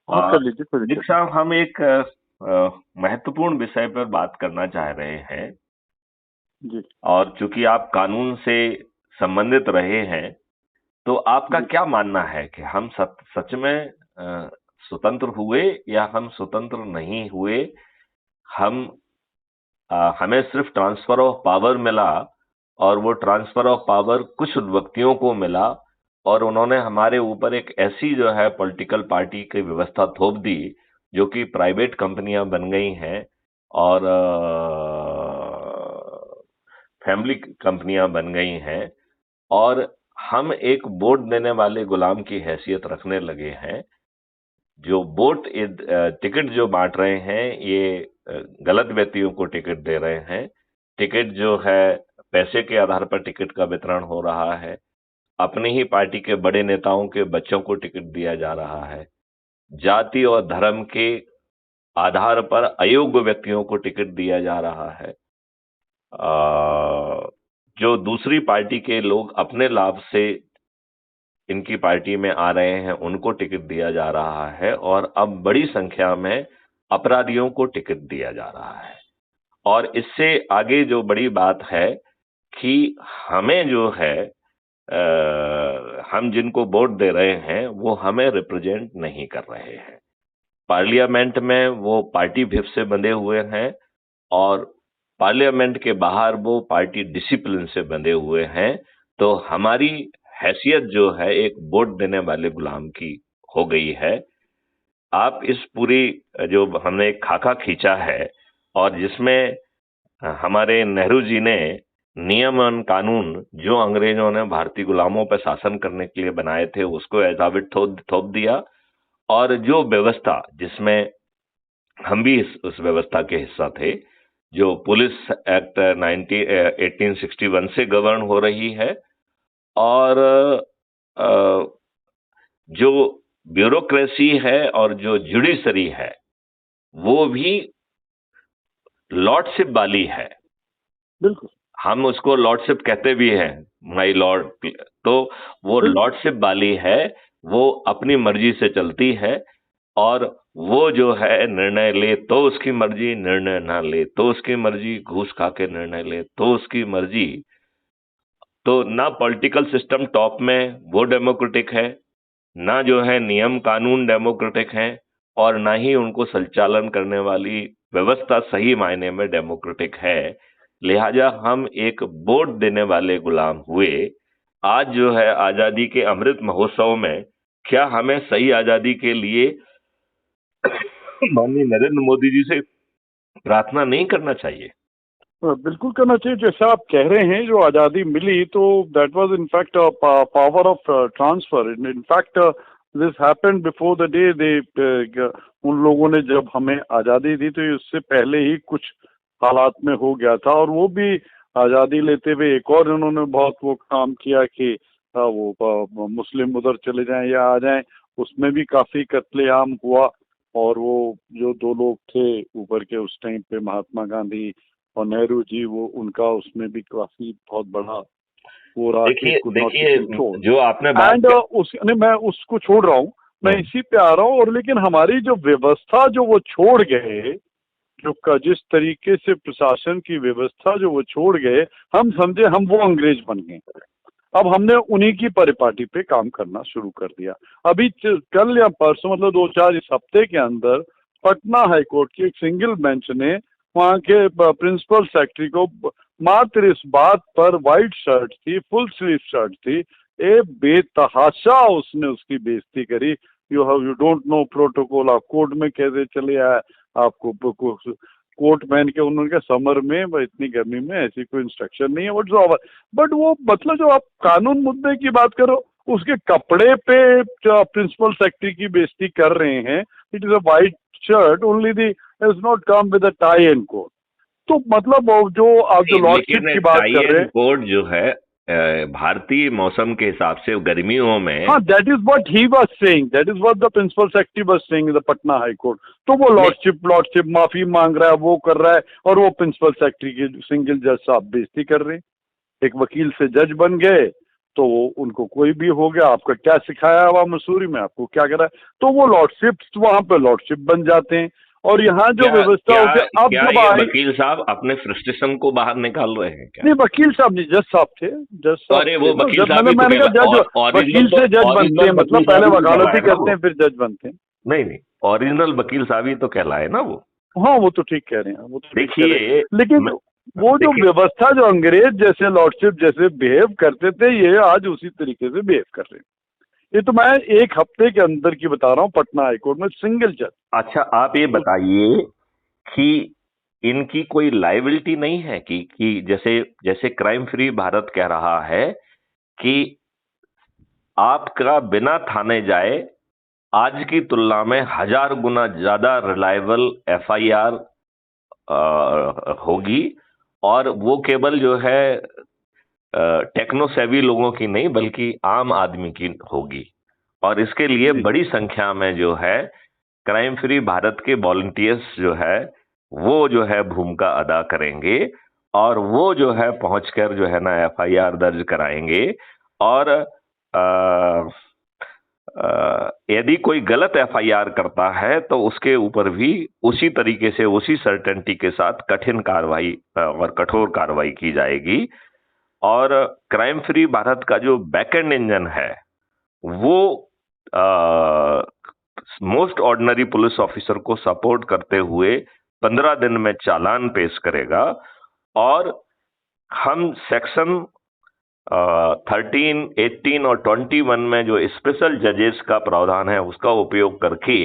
हाँ, कर और लीजिए, कोई दिक दिक्कत साहब, हम एक महत्वपूर्ण विषय पर बात करना चाह रहे हैं। नहीं। जी। और चूंकि आप कानून से संबंधित रहे हैं, तो आपका जी। क्या मानना है कि हम सच में स्वतंत्र हुए या हम स्वतंत्र नहीं हुए? हम हमें सिर्फ ट्रांसफर ऑफ पावर मिला, और वो ट्रांसफर ऑफ पावर कुछ व्यक्तियों को मिला, और उन्होंने हमारे ऊपर एक ऐसी जो है पॉलिटिकल पार्टी की व्यवस्था थोप दी, जो कि प्राइवेट कंपनियां बन गई हैं, और फैमिली कंपनियां बन गई हैं, और हम एक वोट देने वाले गुलाम की हैसियत रखने लगे हैं। जो टिकट जो बांट रहे हैं, ये गलत व्यक्तियों को टिकट दे रहे हैं। टिकट जो है, पैसे के आधार पर टिकट का वितरण हो रहा है। अपनी ही पार्टी के बड़े नेताओं के बच्चों को टिकट दिया जा रहा है। जाति और धर्म के आधार पर अयोग्य व्यक्तियों को टिकट दिया जा रहा है। जो दूसरी पार्टी के लोग अपने लाभ से इनकी पार्टी में आ रहे हैं, उनको टिकट दिया जा रहा है, और अब बड़ी संख्या में अपराधियों को टिकट दिया जा रहा है। और इससे आगे जो बड़ी बात है कि हमें जो है, हम जिनको वोट दे रहे हैं वो हमें रिप्रेजेंट नहीं कर रहे हैं। पार्लियामेंट में वो पार्टी व्हिप से बंधे हुए हैं, और पार्लियामेंट के बाहर वो पार्टी डिसिप्लिन से बंधे हुए हैं। तो हमारी हैसियत जो है एक वोट देने वाले गुलाम की हो गई है। आप इस पूरी जो हमने एक खाका खींचा है, और जिसमें हमारे नेहरू जी ने नियम और कानून जो अंग्रेजों ने भारतीय गुलामों पर शासन करने के लिए बनाए थे, उसको एजाविट थोप दिया। और जो व्यवस्था जिसमें हम भी उस व्यवस्था के हिस्सा थे, जो पुलिस एक्ट 1861 से गवर्न हो रही है, और जो ब्यूरोक्रेसी है और जो जुडिशरी है, वो भी लॉर्डशिप वाली है। बिल्कुल। हम उसको लॉर्डशिप कहते भी हैं, माय लॉर्ड। तो वो बिल्कुल। लॉर्डशिप वाली है, वो अपनी मर्जी से चलती है। और वो जो है निर्णय ले तो उसकी मर्जी, निर्णय ना ले तो उसकी मर्जी, घूस खा के निर्णय ले तो उसकी मर्जी। तो ना पॉलिटिकल सिस्टम टॉप में वो डेमोक्रेटिक है, ना जो है नियम कानून डेमोक्रेटिक है, और ना ही उनको संचालन करने वाली व्यवस्था सही मायने में डेमोक्रेटिक है। लिहाजा हम एक वोट देने वाले गुलाम हुए। आज जो है आजादी के अमृत महोत्सव में, क्या हमें सही आजादी के लिए माननीय नरेंद्र मोदी जी से प्रार्थना नहीं करना चाहिए? बिल्कुल करना चाहिए। जैसा आप कह रहे हैं, जो आज़ादी मिली तो that was in fact power of transfer. In fact this happened before the day they, उन लोगों ने जब हमें आज़ादी दी तो उससे पहले ही कुछ हालात में हो गया था। और वो भी आज़ादी लेते हुए एक और उन्होंने बहुत वो काम किया कि मुस्लिम उधर चले जाएं या आ जाएं, उसमें भी काफी कत्लेआम हुआ। और वो जो दो लोग थे ऊपर के उस टाइम पे, महात्मा गांधी और नेहरू जी, वो उनका उसमें भी काफी बहुत बड़ा वो रहा कि देखिए कुड नॉट बी देखिए, कंट्रोल। जो आपने बात एंड उस नहीं, मैं उसको छोड़ रहा हूँ, मैं हम्म, इसी पे आ रहा हूँ। और लेकिन हमारी जो व्यवस्था जो वो छोड़ गए, जो जिस तरीके से प्रशासन की व्यवस्था जो वो छोड़ गए, हम समझे हम वो अंग्रेज बन गए। अब हमने उन्हीं की परिपाटी पे काम करना शुरू कर दिया। अभी कल या परसों, मतलब 2-4 इस हफ्ते के अंदर, पटना हाईकोर्ट की एक सिंगल बेंच ने वहाँ के प्रिंसिपल सेक्रेटरी को मात्र इस बात पर, वाइट शर्ट थी, फुल स्लीव शर्ट थी, ए बेतहाशा उसने उसकी बेइज्जती करी। यू डोंट नो प्रोटोकॉल, आप कोर्ट में कैसे चले आए, आपको कोट पहन के, उन्होंने कहा समर में इतनी गर्मी में ऐसी कोई इंस्ट्रक्शन नहीं है, व्हाट्सओवर। बट वो मतलब जो आप कानून मुद्दे की बात करो, उसके कपड़े पे जो प्रिंसिपल सेक्रेटरी की बेइज्जती कर रहे हैं, it is a white shirt only, the is not come with a tie and coat. तो मतलब वो जो आप जो लॉर्डशिप लेकिन की बात टाई कर रहे एंड हैं, कोट जो है, भारतीय मौसम के हिसाब से गर्मियों में। हाँ, that is what he was saying, that is what the principal secretary was saying in the Patna high court. तो वो नहीं, लॉर्डशिप लॉर्डशिप माफी मांग रहा है, वो कर रहा है, और वो प्रिंसिपल सेक्रेटरी की सिंगल जज साहब बेइज्जती कर रहे हैं। एक वकील से जज बन गए, तो उनको कोई भी हो गया, आपका क्या सिखाया हुआ मसूरी में, आपको क्या करा, तो वो लॉर्डशिप वहां पे लॉर्डशिप बन जाते हैं। और यहाँ जो क्या व्यवस्था क्या होती है, अब क्या जब ये आई, वकील साहब अपने फ्रस्ट्रेशन को बाहर निकाल रहे हैं क्या? नहीं वकील साहब नहीं, जज साहब थे, जज तो साहब अरे थे वो ना, वकील जब साहब ही तो मैंने कहा जज, ओरिजिनल वकील से जज बनते हैं, ओरिजिनल मतलब वकील पहले साहब ही तो वकालती कहलाए ना करते वो। हैं फिर जज बनते हैं। नहीं नहीं, ओरिजिनल वकील साहब ही तो कहलाए ना वो। हाँ वो तो ठीक कह रहे हैं, वो तो ठीक कह रहे देखिए हैं, लेकिन मैं- वो जो देखिए व्यवस्था जो अंग्रेज जैसे लॉर्डशिप जैसे बिहेव करते थे, ये आज उसी तरीके से बिहेव कर रहे हैं। ये तो मैं एक हफ्ते के अंदर की बता रहा हूँ, पटना हाईकोर्ट में सिंगल जज। अच्छा आप ये बताइए कि इनकी कोई लायबिलिटी नहीं है कि जैसे जैसे क्राइम फ्री भारत कह रहा है कि आपका बिना थाने जाए आज की तुलना में 1000 गुना ज्यादा रिलायबल एफआईआर होगी, और वो केवल जो है टेक्नो सेवी लोगों की नहीं बल्कि आम आदमी की होगी। और इसके लिए जी बड़ी संख्या में जो है क्राइम फ्री भारत के वॉलंटियर्स जो है वो जो है भूमिका अदा करेंगे, और वो जो है पहुंचकर जो है ना एफआईआर दर्ज कराएंगे। और यदि कोई गलत एफआईआर करता है तो उसके ऊपर भी उसी तरीके से उसी सर्टेनिटी के साथ कठिन कार्रवाई और कठोर कार्रवाई की जाएगी। और क्राइम फ्री भारत का जो बैकएंड इंजन है वो मोस्ट ऑर्डिनरी पुलिस ऑफिसर को सपोर्ट करते हुए 15 दिन में चालान पेश करेगा। और हम सेक्शन 13, 18 और 21 में जो स्पेशल जजेस का प्रावधान है उसका उपयोग करके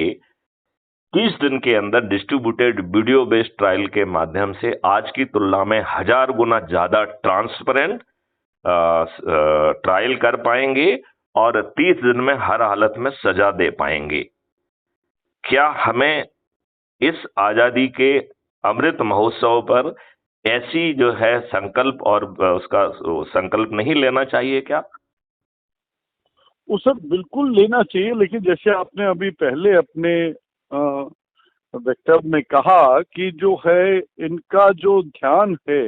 30 दिन के अंदर डिस्ट्रीब्यूटेड वीडियो बेस्ड ट्रायल के माध्यम से आज की तुलना में 1000 गुना ज्यादा ट्रांसपेरेंट ट्रायल कर पाएंगे और 30 दिन में हर हालत में सजा दे पाएंगे। क्या हमें इस आजादी के अमृत महोत्सव पर ऐसी जो है संकल्प और उसका संकल्प नहीं लेना चाहिए क्या? वो सब बिल्कुल लेना चाहिए, लेकिन जैसे आपने अभी पहले अपने वक्तव्य में कहा कि जो है इनका जो ध्यान है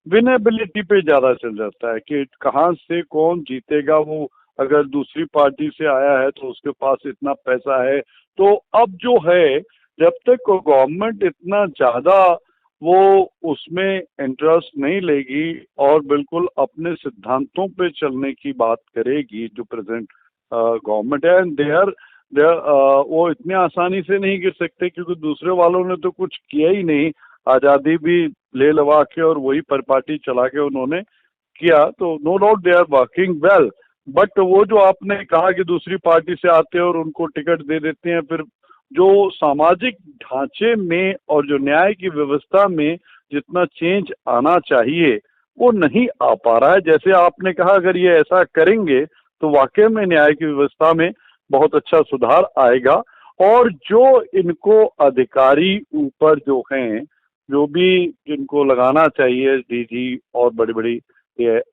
विनेबिलिटी पे ज्यादा चल जाता है कि कहाँ से कौन जीतेगा, वो अगर दूसरी पार्टी से आया है तो उसके पास इतना पैसा है। तो अब जो है जब तक गवर्नमेंट इतना ज्यादा वो उसमें इंटरेस्ट नहीं लेगी और बिल्कुल अपने सिद्धांतों पे चलने की बात करेगी, जो प्रेजेंट गवर्नमेंट है, एंड वो इतने आसानी से नहीं गिर सकते क्योंकि दूसरे वालों ने तो कुछ किया ही नहीं, आजादी भी ले लवा के और वही पर पार्टी चला के उन्होंने किया। तो no doubt they are working well, but वो जो आपने कहा कि दूसरी पार्टी से आते हैं और उनको टिकट दे देते हैं, फिर जो सामाजिक ढांचे में और जो न्याय की व्यवस्था में जितना चेंज आना चाहिए वो नहीं आ पा रहा है। जैसे आपने कहा अगर ये ऐसा करेंगे तो वाकई में न्याय की व्यवस्था में बहुत अच्छा सुधार आएगा। और जो इनको अधिकारी ऊपर जो हैं, जो भी जिनको लगाना चाहिए डीजी और बड़ी बड़ी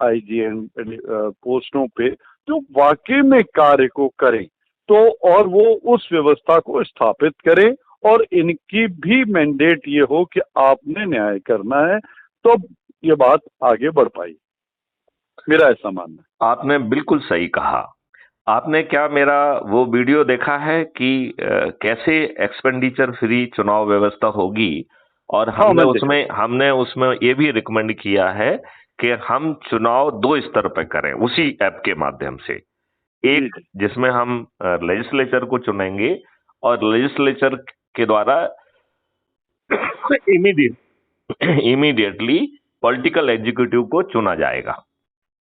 आईजीएन पोस्टों पे, जो वाकई में कार्य को करें तो, और वो उस व्यवस्था को स्थापित करें और इनकी भी मैंडेट ये हो कि आपने न्याय करना है, तो ये बात आगे बढ़ पाई। मेरा ऐसा मानना है। आपने बिल्कुल सही कहा। आपने क्या मेरा वो वीडियो देखा है कि कैसे एक्सपेंडिचर फ्री चुनाव व्यवस्था होगी? और हाँ मैंने देखा। हमने उसमें ये भी रिकमेंड किया है कि हम चुनाव 2 स्तर पर करें उसी ऐप के माध्यम से। जी एक जी जिसमें हम लेजिस्लेचर को चुनेंगे और लेजिस्लेचर के द्वारा इमीडिएटली पॉलिटिकल एग्जीक्यूटिव को चुना जाएगा,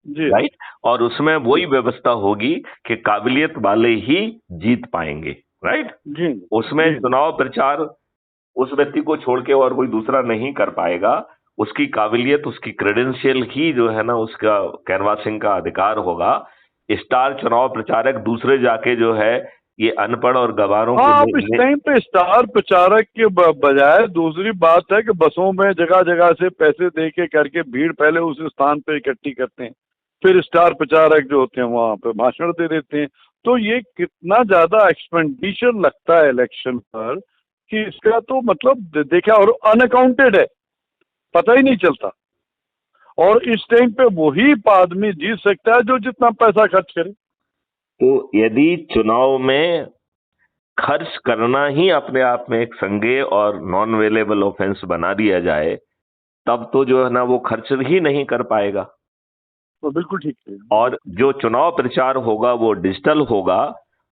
जी राइट? और उसमें वही व्यवस्था होगी कि काबिलियत वाले ही जीत पाएंगे, राइट? जी उसमें जी चुनाव प्रचार उस व्यक्ति को छोड़ के और कोई दूसरा नहीं कर पाएगा। उसकी काबिलियत, उसकी क्रेडेंशियल ही जो है ना उसका कैनवासिंग का अधिकार होगा। स्टार चुनाव प्रचारक दूसरे जाके जो है ये अनपढ़ और गवारों हाँ, आप इस के टाइम पे स्टार प्रचारक के बजाय दूसरी बात है कि बसों में जगह जगह से पैसे दे के करके भीड़ पहले उस स्थान पे इकट्ठी करते हैं, फिर स्टार प्रचारक जो होते हैं वहां पे भाषण दे देते हैं। तो ये कितना ज्यादा एक्सपेंडिचर लगता है इलेक्शन पर कि इसका तो मतलब देखा, और अनअकाउंटेड है, पता ही नहीं चलता। और इस टाइम पे वही आदमी जीत सकता है जो जितना पैसा खर्च करे। तो यदि चुनाव में खर्च करना ही अपने आप में एक संज्ञेय और नॉन अवेलेबल ऑफेंस बना दिया जाए, तब तो जो है ना वो खर्च ही नहीं कर पाएगा। तो बिल्कुल ठीक है। और जो चुनाव प्रचार होगा वो डिजिटल होगा,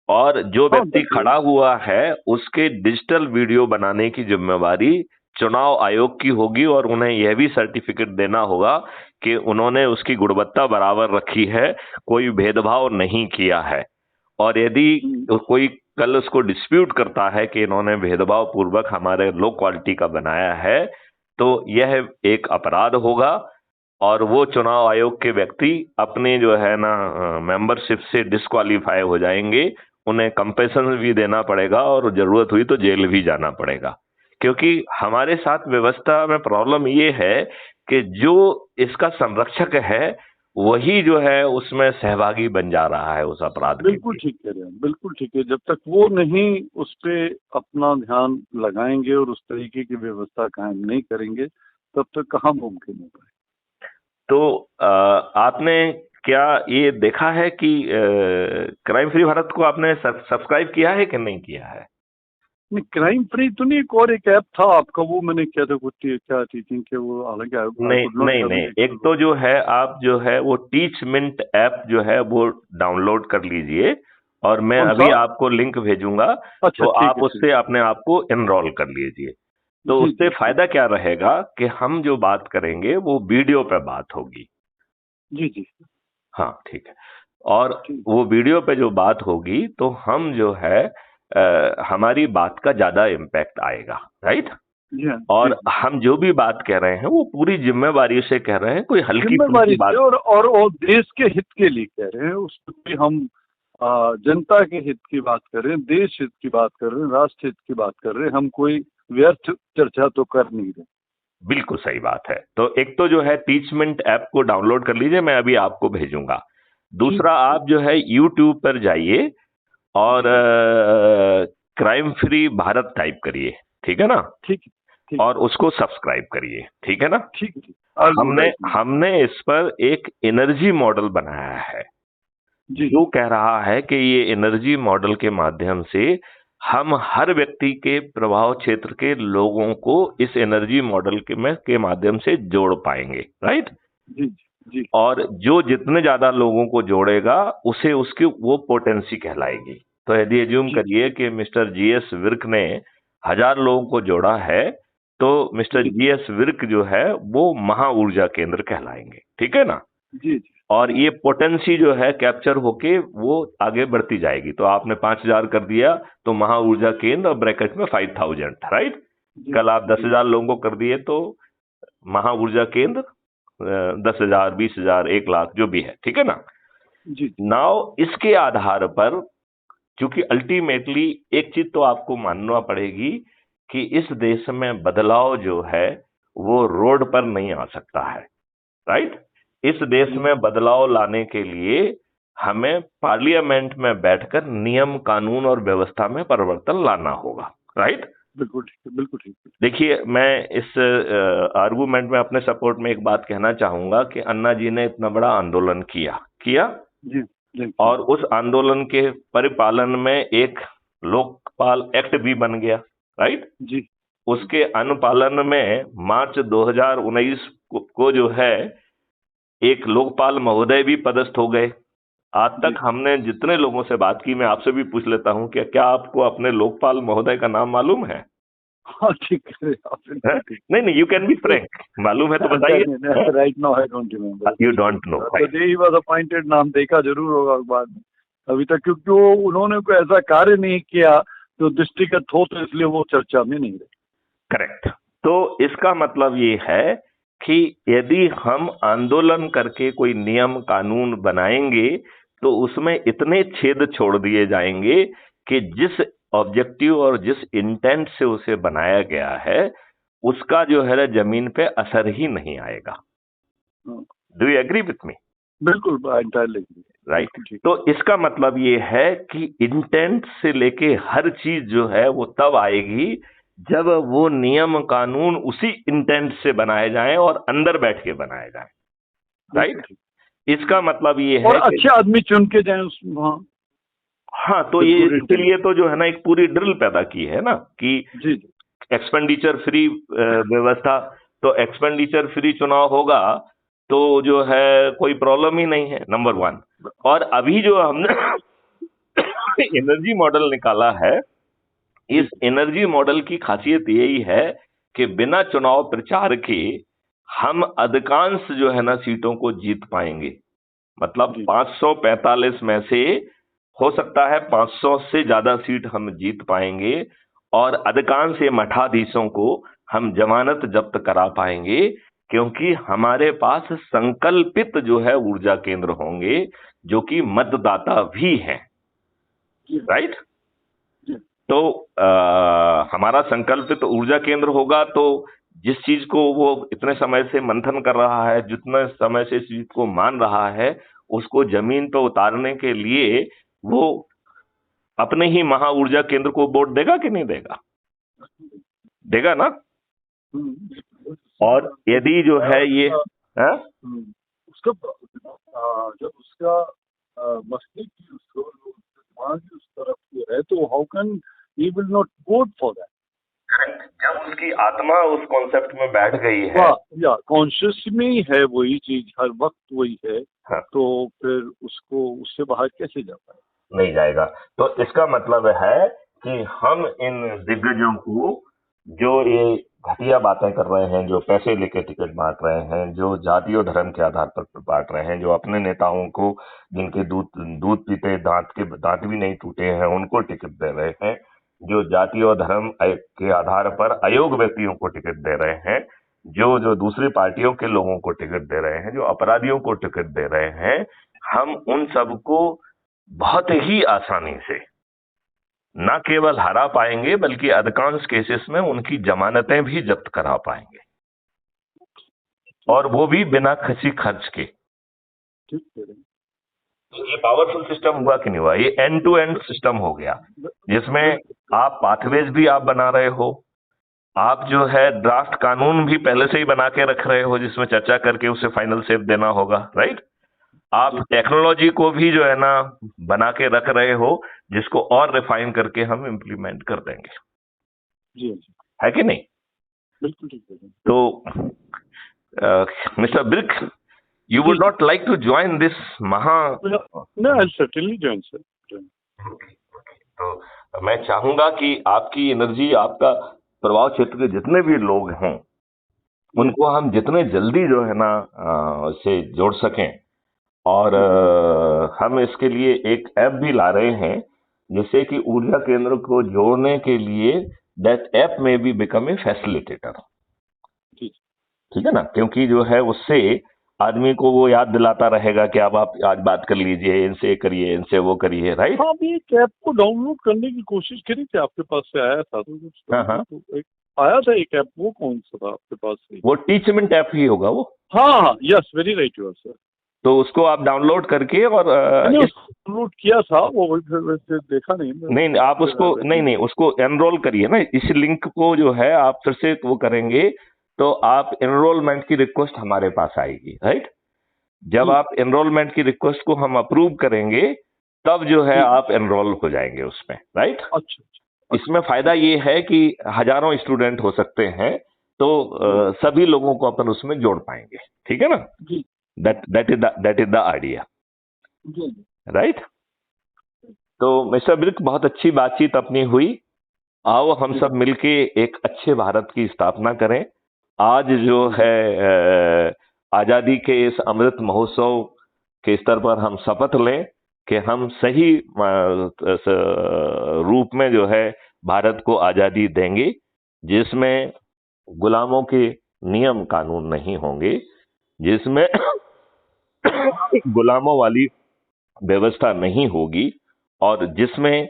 और जो हाँ, व्यक्ति खड़ा हुआ है उसके डिजिटल वीडियो बनाने की जिम्मेवारी चुनाव आयोग की होगी, और उन्हें यह भी सर्टिफिकेट देना होगा कि उन्होंने उसकी गुणवत्ता बराबर रखी है, कोई भेदभाव नहीं किया है। और यदि कोई कल उसको डिस्प्यूट करता है कि इन्होंने भेदभाव पूर्वक हमारे लो क्वालिटी का बनाया है, तो यह एक अपराध होगा, और वो चुनाव आयोग के व्यक्ति अपने जो है ना मेंबरशिप से डिस्क्वालीफाई हो जाएंगे, उन्हें कंपेंसेशन भी देना पड़ेगा, और जरूरत हुई तो जेल भी जाना पड़ेगा। क्योंकि हमारे साथ व्यवस्था में प्रॉब्लम ये है कि जो इसका संरक्षक है वही जो है उसमें सहभागी बन जा रहा है उस अपराध के बिल्कुल लिए। ठीक कह रहे हैं, बिल्कुल ठीक है। जब तक वो नहीं उस पे अपना ध्यान लगाएंगे और उस तरीके की व्यवस्था कायम नहीं करेंगे, तब तक कहाँ मुमकिन होगा। तो आपने क्या ये देखा है कि क्राइम फ्री भारत को आपने सब्सक्राइब किया है कि नहीं किया है? नहीं, क्राइम फ्री तो नहीं, एक और एक ऐप था आपका, वो मैंने किया था, कुछ क्या टीचिंग के, वो हालांकि आई नहीं कुड नॉट नहीं हैव नहीं, इट। एक तो जो है आप जो है वो टीच मिंट ऐप जो है वो डाउनलोड कर लीजिए, और मैं कौन अभी सा? आपको लिंक भेजूंगा, अच्छा, तो ठीक आप है, ठीक। उससे अपने आप को एनरोल कर लीजिए। तो जी उससे जी जी फायदा क्या रहेगा कि हम जो बात करेंगे वो वीडियो पे बात होगी। जी जी। हाँ ठीक है। और ठीक। वो वीडियो पे जो बात होगी तो हम जो है हमारी बात का ज्यादा इम्पैक्ट आएगा, राइट? जी हाँ, जी और जी। हम जो भी बात कह रहे हैं वो पूरी जिम्मेवारी से कह रहे हैं, कोई हल्की फुल्की जिम्मेवारी से, बात। और देश के हित के लिए कह रहे हैं, उसमें कोई हम जनता के हित की बात कर रहे हैं, देश हित की बात कर रहे हैं, राष्ट्र हित की बात कर रहे हैं, हम कोई व्यर्थ चर्चा तो कर नहीं रहे। बिल्कुल सही बात है। तो एक तो जो है टीचमेंट ऐप को डाउनलोड कर लीजिए, मैं अभी आपको भेजूंगा। जी दूसरा, जी आप जो है यूट्यूब पर जाइए और जी। क्राइम फ्री भारत टाइप करिए, ठीक है ना? ठीक है, ठीक और उसको सब्सक्राइब करिए, ठीक है ना? ठीक है, ठीक। आई डू हमने राइट नाउ। हमने इस पर एक एनर्जी मॉडल बनाया है, जी जो कह रहा है कि ये एनर्जी मॉडल के माध्यम से हम हर व्यक्ति के प्रभाव क्षेत्र के लोगों को इस एनर्जी मॉडल के माध्यम से जोड़ पाएंगे, राइट? जी जी और जो जितने ज्यादा लोगों को जोड़ेगा उसे उसकी वो पोटेंसी कहलाएगी। तो यदि एज्यूम जी करिए कि मिस्टर जीएस विर्क ने 1000 लोगों को जोड़ा है, तो मिस्टर जी जीएस विर्क जो है वो महा ऊर्जा केंद्र कहलाएंगे, ठीक है ना? जी जी और ये पोटेंसी जो है कैप्चर होके वो आगे बढ़ती जाएगी। तो आपने 5000 कर दिया तो महा ऊर्जा केंद्र, और ब्रैकेट में 5000, राइट? जी कल आप जी 10,000 लोगों को कर दिए तो महा ऊर्जा केंद्र 10,000, 20,000, 1,00,000 जो भी है, ठीक है ना? जी नाउ इसके आधार पर, क्योंकि अल्टीमेटली एक चीज तो आपको मानना पड़ेगी कि इस देश में बदलाव जो है वो रोड पर नहीं आ सकता है, राइट? इस देश जी। में बदलाव लाने के लिए हमें पार्लियामेंट में बैठकर नियम कानून और व्यवस्था में परिवर्तन लाना होगा, राइट? बिल्कुल ठीक है, बिल्कुल ठीक है। देखिए, मैं इस आर्गुमेंट में अपने सपोर्ट में एक बात कहना चाहूंगा कि अन्ना जी ने इतना बड़ा आंदोलन किया किया, जी जी जी और उस आंदोलन के परिपालन में एक लोकपाल एक्ट भी बन गया, राइट? जी उसके अनुपालन में मार्च 2019 को जो है एक लोकपाल महोदय भी पदस्थ हो गए। आज जी। तक हमने जितने लोगों से बात की, मैं आपसे भी पूछ लेता हूं कि क्या आपको अपने लोकपाल महोदय का नाम मालूम है? हाँ, ठीक है, आप हैं? बिल्कुल ठीक। नहीं नहीं, यू कैन बी फ्रैंक, मालूम है तो बताइए। Right now I don't remember. You don't know, the day he was appointed, नाम देखा जरूर होगा अखबार में अभी तक, क्योंकि वो उन्होंने कोई ऐसा कार्य नहीं किया जो दृष्टिगत हो, तो इसलिए वो चर्चा में नहीं रहे। करेक्ट। तो इसका मतलब ये है कि यदि हम आंदोलन करके कोई नियम कानून बनाएंगे तो उसमें इतने छेद छोड़ दिए जाएंगे कि जिस ऑब्जेक्टिव और जिस इंटेंट से उसे बनाया गया है उसका जो है जमीन पे असर ही नहीं आएगा। हाँ, do you agree with me? बिल्कुल, एंटायरली राइट। बिल्कुल ठीक। तो इसका मतलब ये है कि इंटेंट से लेके हर चीज जो है वो तब आएगी जब वो नियम कानून उसी इंटेंट से बनाए जाएं और अंदर बैठ के बनाए जाएं। राइट। इसका मतलब ये और है कि अच्छे आदमी चुन के जाए उसमें। हाँ हाँ, तो ये इसके लिए तो जो है ना एक पूरी ड्रिल पैदा की है ना कि जी जी एक्सपेंडिचर फ्री व्यवस्था। तो एक्सपेंडिचर फ्री चुनाव होगा तो जो है कोई प्रॉब्लम ही नहीं है, नंबर वन। और अभी जो हमने एनर्जी मॉडल निकाला है, इस एनर्जी मॉडल की खासियत यही है कि बिना चुनाव प्रचार के हम अधिकांश जो है ना सीटों को जीत पाएंगे। मतलब जी 545 में से हो सकता है 500 से ज्यादा सीट हम जीत पाएंगे, और अधिकांश ये मठाधीशों को हम जमानत जब्त करा पाएंगे, क्योंकि हमारे पास संकल्पित जो है ऊर्जा केंद्र होंगे जो कि मतदाता भी हैं, राइट। तो हमारा संकल्पित ऊर्जा केंद्र होगा तो जिस चीज को वो इतने समय से मंथन कर रहा है, जितने समय से इस चीज को मान रहा है, उसको जमीन पर उतारने के लिए वो अपने ही महा ऊर्जा केंद्र को वोट देगा कि नहीं देगा? देगा ना। और यदि जो है ये उसका जब उसका मस्तिष्क की उसको दिमाग की उस तरफ की है तो how can he will not vote for that. Correct. जब उसकी आत्मा उस कॉन्सेप्ट में बैठ गई है, या कॉन्शियस में ही है वही चीज, हर वक्त वही है। हाँ, तो फिर उसको उससे बाहर कैसे जा पाए? नहीं जाएगा। तो इसका मतलब है कि हम इन दिग्गजों को जो ये घटिया बातें कर रहे हैं, जो पैसे लेके टिकट बांट रहे हैं, जो जाति और धर्म के आधार पर बांट रहे हैं, जो अपने नेताओं को जिनके दूध दूध पीते दांत भी नहीं टूटे हैं उनको टिकट दे रहे हैं, जो जाति और धर्म के आधार पर अयोग्य व्यक्तियों को टिकट दे रहे हैं, जो जो दूसरी पार्टियों के लोगों को टिकट दे रहे हैं, जो अपराधियों को टिकट दे रहे हैं, हम उन सबको बहुत ही आसानी से न केवल हरा पाएंगे बल्कि अधिकांश केसेस में उनकी जमानतें भी जब्त करा पाएंगे, और वो भी बिना किसी खर्च के। तो ये पावरफुल सिस्टम हुआ कि नहीं हुआ? ये एंड टू एंड सिस्टम हो गया, जिसमें आप पाथवेज भी आप बना रहे हो, आप जो है ड्राफ्ट कानून भी पहले से ही बना के रख रहे हो जिसमें चर्चा करके उसे फाइनल शेप देना होगा, राइट। आप टेक्नोलॉजी को भी जो है ना बना के रख रहे हो जिसको और रिफाइन करके हम इम्प्लीमेंट कर देंगे, जी है कि नहीं? बिल्कुल ठीक है। तो mister brick, you would not like to join this maha? No, I'll certainly join, sir. तो मैं चाहूंगा कि आपकी एनर्जी, आपका प्रभाव क्षेत्र के जितने भी लोग हैं उनको हम जितने जल्दी जो है ना से जोड़ सकें, और हम इसके लिए एक ऐप भी ला रहे हैं जिससे कि ऊर्जा केंद्र को जोड़ने के लिए दैट ऐप में भी बिकम ए फैसिलिटेटर, ठीक है ना, क्योंकि जो है उससे आदमी को वो याद दिलाता रहेगा कि अब आप आज बात कर लीजिए, इनसे करिए, इनसे वो करिए, राइट। हाँ, अभी एक ऐप को डाउनलोड करने की कोशिश करी थी, आपके पास से आया था तो हाँ, तो एक आया था एक ऐप, वो कौन सा था आपके पास से? वो टीचमेंट ऐप ही होगा वो। हाँ, yes, very right you are sir. तो उसको आप डाउनलोड करके और डाउनलोड किया था वो, वैसे देखा नहीं आप उसको नहीं उसको एनरोल करिए ना, इस लिंक को जो है आप फिर से वो करेंगे तो आप एनरोलमेंट की रिक्वेस्ट हमारे पास आएगी, राइट। जब आप एनरोलमेंट की रिक्वेस्ट को हम अप्रूव करेंगे तब जो है आप एनरोल हो जाएंगे उसमें, राइट। अच्छा। इसमें फायदा ये है कि हजारों स्टूडेंट हो सकते हैं, तो सभी लोगों को अपन उसमें जोड़ पाएंगे, ठीक है ना। That is the idea, right. तो मिस्टर ब्रिक, बहुत अच्छी बातचीत अपनी हुई। आओ हम सब मिलके एक अच्छे भारत की स्थापना करें। आज जो है आजादी के इस अमृत महोत्सव के स्तर पर हम शपथ लें कि हम सही रूप में जो है भारत को आजादी देंगे, जिसमें गुलामों के नियम कानून नहीं होंगे, जिसमें गुलामों वाली व्यवस्था नहीं होगी, और जिसमें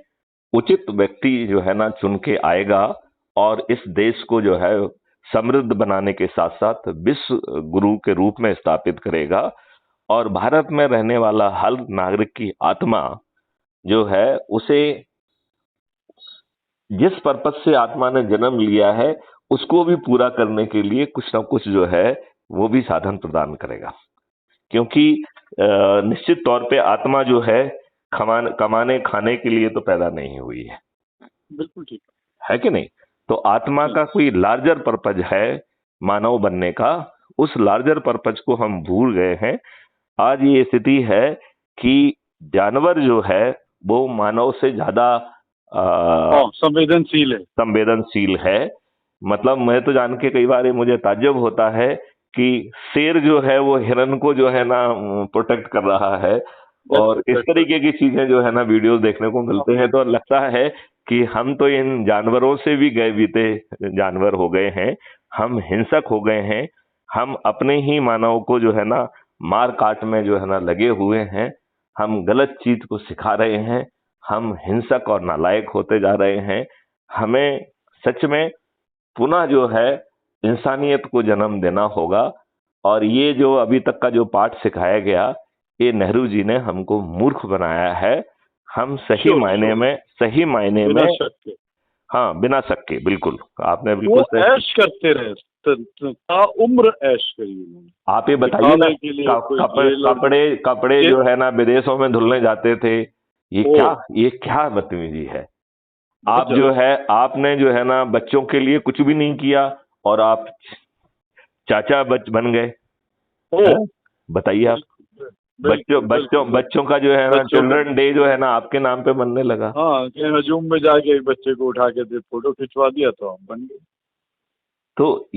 उचित व्यक्ति जो है ना चुन के आएगा और इस देश को जो है समृद्ध बनाने के साथ साथ विश्व गुरु के रूप में स्थापित करेगा, और भारत में रहने वाला हर नागरिक की आत्मा जो है उसे जिस पर्पस से आत्मा ने जन्म लिया है उसको भी पूरा करने के लिए कुछ ना कुछ जो है वो भी साधन प्रदान करेगा। क्योंकि निश्चित तौर पे आत्मा जो है कमाने खाने के लिए तो पैदा नहीं हुई बिल्कुल ठीक है कि नहीं? तो आत्मा का कोई लार्जर पर्पज है मानव बनने का, उस लार्जर पर्पज को हम भूल गए हैं। आज ये स्थिति है कि जानवर जो है वो मानव से ज्यादा संवेदनशील है। मतलब मैं तो जान के कई बार ये मुझे ताज्जुब होता है कि शेर जो है वो हिरन को जो है ना प्रोटेक्ट कर रहा है, और इस तरीके की चीजें जो है ना वीडियोस देखने को मिलते हैं, तो लगता है कि हम तो इन जानवरों से भी गए बीते जानवर हो गए हैं, हम हिंसक हो गए हैं, हम अपने ही मानव को जो है ना मार काट में जो है ना लगे हुए हैं, हम गलत चीज को सिखा रहे हैं, हम हिंसक और नालायक होते जा रहे हैं। हमें सच में पुनः जो है इंसानियत को जन्म देना होगा, और ये जो अभी तक का जो पाठ सिखाया गया, ये नेहरू जी ने हमको मूर्ख बनाया है। हम सही मायने में हाँ, बिना शक के, बिल्कुल आपने बिल्कुल वो ऐश करते रहे, उम्र ऐश करी। आप ये बताइए ना, कपड़े जो है ना विदेशों में धुलने जाते थे, ये क्या बदतमीजी है। आप जो है आपने जो है ना बच्चों के लिए कुछ भी नहीं किया और आप चाचा बन गए। बताइए आप, बच्चों का जो है ना चिल्ड्रन डे जो है ना आपके नाम पे बनने लगा। हाँ, हजूम में जाके एक बच्चे को उठा के फोटो खिंचवा दिया तो हम बन गए। तो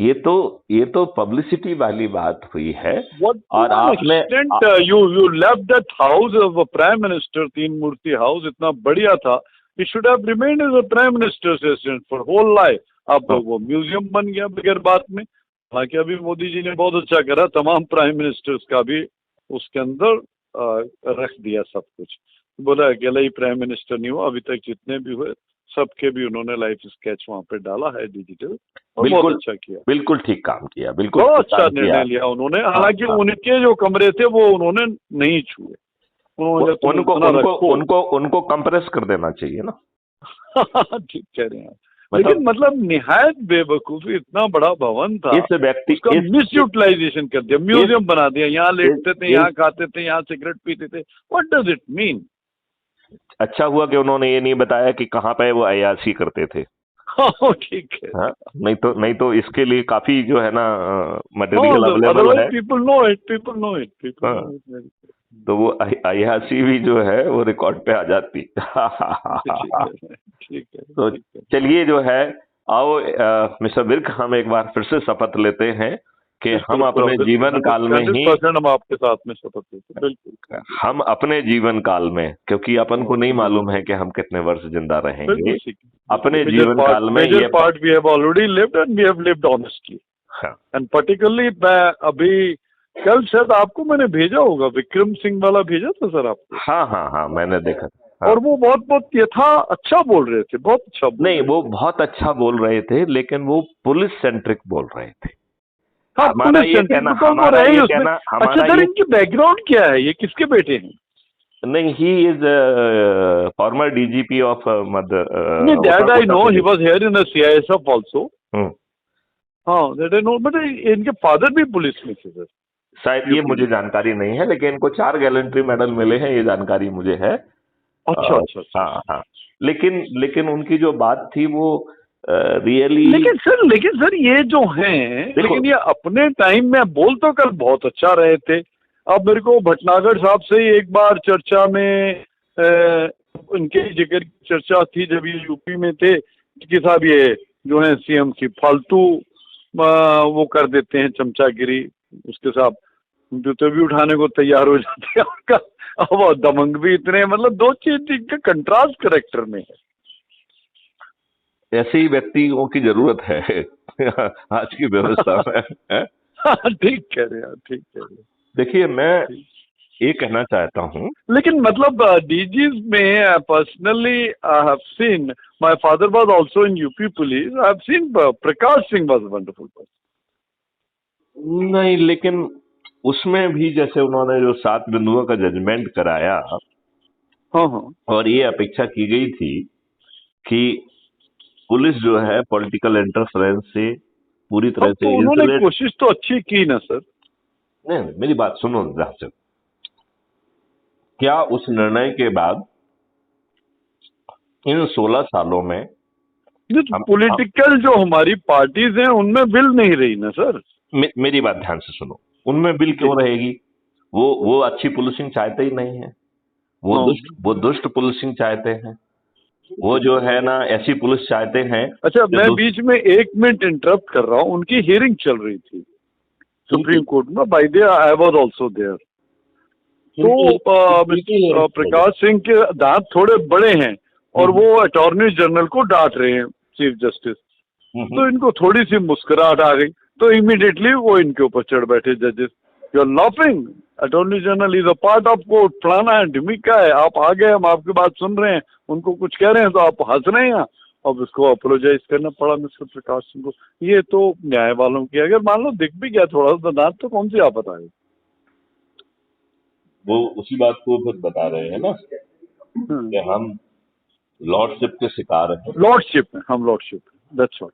ये तो पब्लिसिटी वाली बात हुई है। और आपने you left that house of prime minister, तीन मूर्ति हाउस इतना बढ़िया था, he should have remained as a prime minister's assistant for whole life। अब वो म्यूजियम बन गया बगैर बात में। हालांकि अभी मोदी जी ने बहुत अच्छा करा, तमाम प्राइम मिनिस्टर्स का भी उसके अंदर रख दिया सब कुछ। बोला अकेला ही प्राइम मिनिस्टर नहीं हुआ, अभी तक जितने भी हुए सबके भी उन्होंने लाइफ स्केच वहाँ पे डाला है डिजिटल, और बहुत अच्छा किया, बिल्कुल ठीक काम किया, बिल्कुल बहुत अच्छा निर्णय लिया उन्होंने। हालांकि उनके जो कमरे थे वो उन्होंने नहीं छुए, उनको कंप्रेस कर देना चाहिए ना। ठीक कह रहे हैं, लेकिन मतलब निहायत बेवकूफी, इतना बड़ा भवन था, इस व्यक्ति उसका मिस यूटिलाइजेशन कर दिया, म्यूजियम बना दिया, यहाँ लेटते थे, यहाँ खाते थे, यहाँ सिगरेट पीते थे। What does it mean? अच्छा हुआ कि उन्होंने ये नहीं बताया कि कहाँ पे वो अय्याशी करते थे। ठीक है। नहीं तो इसके लिए काफी जो है ना मटेरियल अवेलेबल है। People know it. तो वो अय्याशी भी जो है वो रिकॉर्ड पे आ जाती। ठीक है। तो चलिए जो है, आओ मिस्टर विर्क, हम एक बार फिर से शपथ लेते हैं कि हम अपने जीवन काल में ही, हम आपके साथ में शपथ लेते हैं, बिल्कुल हम अपने जीवन काल में, क्योंकि अपन को नहीं मालूम है कि हम कितने वर्ष जिंदा रहेंगे, अपने जीवन काल में ये part we have already lived and we have lived honestly. And particularly मैं अभी कल शायद आपको मैंने भेजा होगा, विक्रम सिंह वाला भेजा था सर आपको। हाँ, मैंने देखा। और वो बहुत अच्छा बोल रहे थे, बहुत अच्छा नहीं, वो बहुत अच्छा बोल रहे थे, लेकिन वो पुलिस सेंट्रिक बोल रहे थे। हमारा ये कहना, अच्छा सर इनकी बैकग्राउंड क्या है, ये किसके बेटे हैं? नहीं, he is former DGP of नहीं, that I know, he was here in the CISF also. हाँ, दैट आई नो, बट इनके फादर भी पुलिस में थे सर। शायद ये मुझे जानकारी नहीं है, लेकिन इनको 4 गैलेंट्री मेडल मिले हैं, ये जानकारी मुझे है। अच्छा। हाँ, लेकिन उनकी जो बात थी वो रियली, लेकिन सर ये जो हैं, लेकिन ये अपने टाइम में बोल तो कर बहुत अच्छा रहे थे। अब मेरे को भटनागर साहब से एक बार चर्चा में उनके जिक्र की चर्चा थी जब ये यूपी में थे कि साहब ये जो है सीएम की फालतू वो कर देते हैं चमचागिरी, उसके साथ जूते भी उठाने को तैयार हो जाते हैं। वो दमंग भी इतने, मतलब दो चीज का कंट्रास्ट करेक्टर में है। ऐसे ही व्यक्तियों की जरूरत है आज की व्यवस्था में। ठीक कह रहे हैं, ठीक कह रहे हैं। देखिए, मैं ये कहना चाहता हूँ, लेकिन मतलब डीजीज में personally I have seen, my father was also in UP police, I have seen Prakash Singh was wonderful person. नहीं, लेकिन उसमें भी जैसे उन्होंने जो 7 बिंदुओं का जजमेंट कराया, हाँ, और ये अपेक्षा की गई थी कि पुलिस जो है पॉलिटिकल इंटरफेरेंस से पूरी तरह से उन्होंने कोशिश तो अच्छी की ना सर। नहीं, मेरी बात सुनो ध्यान से। क्या उस निर्णय के बाद इन 16 सालों में हम पॉलिटिकल जो हमारी पार्टीज हैं उनमें विल नहीं रही ना सर। मेरी बात ध्यान से सुनो, उनमें बिल क्यों रहेगी? वो अच्छी पुलिसिंग चाहते ही नहीं है, वो दुष्ट पुलिसिंग चाहते हैं, वो जो है ना ऐसी पुलिस चाहते हैं। अच्छा, मैं बीच में 1 मिनट इंटरप्ट कर रहा हूँ, उनकी हियरिंग चल रही थी सुप्रीम कोर्ट में, by the I was also there. तो प्रकाश सिंह के दांत थोड़े बड़े हैं और वो अटॉर्नी जनरल को डांट रहे हैं, चीफ जस्टिस। तो इनको थोड़ी सी मुस्कुराहट आ गई, तो इमीडिएटली वो इनके ऊपर चढ़ बैठे जजेस। You are laughing, attorney general is a part of court, फलाना है ढिमिका है, आप आ गए, हम आपकी बात सुन रहे हैं, उनको कुछ कह रहे हैं तो आप हंस रहे हैं। अब उसको अपोलोजाइज करना पड़ा मिस्टर प्रकाश सिंह को। ये तो न्याय वालों की, अगर मान लो दिख भी गया थोड़ा सा दांत तो कौन सी आफत आएगी। वो उसी बात को फिर बता रहे हैं ना कि हम लॉर्डशिप के शिकार हैं। लॉर्डशिप में हम लॉर्डशिप, दैट्स ऑल,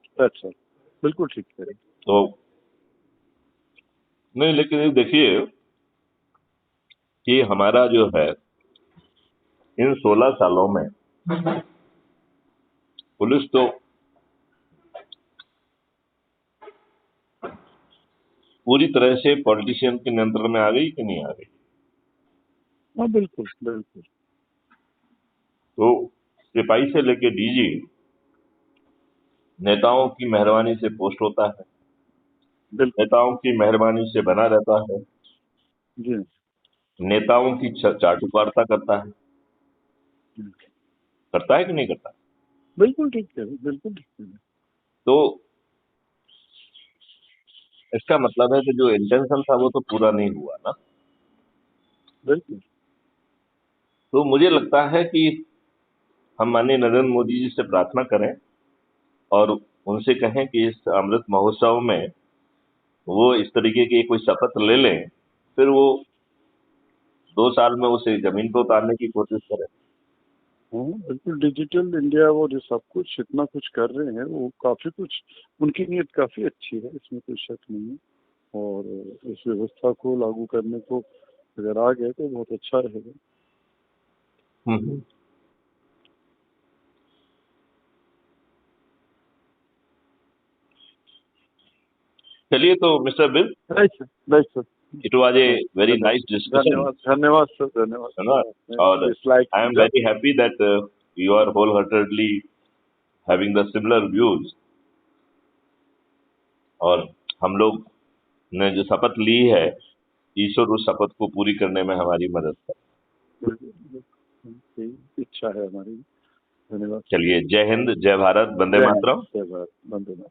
बिल्कुल ठीक है। तो नहीं, लेकिन ये देखिए कि हमारा जो है इन 16 सालों में पुलिस तो पूरी तरह से पॉलिटिशियन के नियंत्रण में आ गई कि नहीं आ गई? हाँ बिल्कुल बिल्कुल। तो सिपाही से लेके डीजी नेताओं की मेहरबानी से पोस्ट होता है, नेताओं की मेहरबानी से बना रहता है जी, नेताओं की चाटुकारिता करता है कि नहीं करता? बिल्कुल ठीक है, बिल्कुल ठीक है। तो इसका मतलब है कि जो इंटेंशन था वो तो पूरा नहीं हुआ ना। बिल्कुल। तो मुझे लगता है कि हम माननीय नरेंद्र मोदी जी से प्रार्थना करें और उनसे कहें कि इस अमृत महोत्सव में वो इस तरीके की कोई शपथ ले लें, फिर वो 2 साल में उसे जमीन पर उतारने की कोशिश करें। बिल्कुल, डिजिटल इंडिया वो जो सब कुछ इतना कुछ कर रहे हैं, वो काफी कुछ, उनकी नीयत काफी अच्छी है, इसमें कोई शक नहीं है। और इस व्यवस्था को लागू करने को अगर आ गए तो बहुत अच्छा रहेगा। चलिए, तो mister bill, right sir, it was a very nice discussion. धन्यवाद सर, धन्यवाद। और I am very happy that you are wholeheartedly having the similar views. और हम लोग ने जो शपथ ली है, ईश्वर उस शपथ को पूरी करने में हमारी मदद करे। इच्छा है हमारी। धन्यवाद। चलिए, जय हिंद, जय भारत, वंदे मातरम। जय भारत, वंदे मातरम।